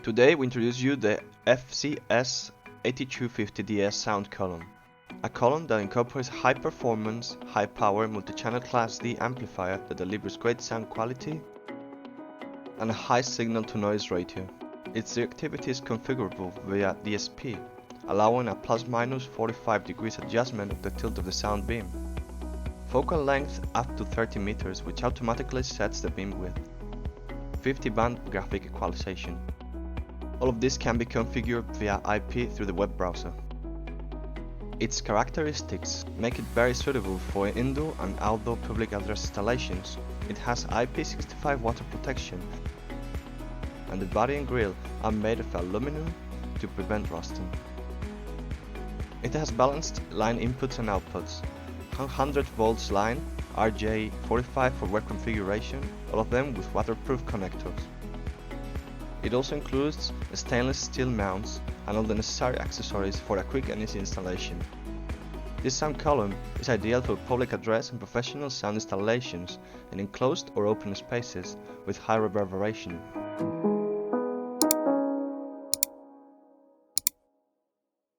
Today we introduce you the FCS 8250DS sound column, a column that incorporates high performance, high power multi-channel Class D amplifier that delivers great sound quality and a high signal to noise ratio. Its directivity is configurable via DSP, allowing a plus-minus 45 degrees adjustment of the tilt of the sound beam. Focal length up to 30 meters, which automatically sets the beam width. 50-band graphic equalization. All of this can be configured via IP through the web browser. Its characteristics make it very suitable for indoor and outdoor public address installations. It has IP65 water protection, and the body and grille are made of aluminium to prevent rusting. It has balanced line inputs and outputs, 100 volts line, RJ45 for web configuration, all of them with waterproof connectors. It also includes stainless steel mounts and all the necessary accessories for a quick and easy installation. This sound column is ideal for public address and professional sound installations in enclosed or open spaces with high reverberation.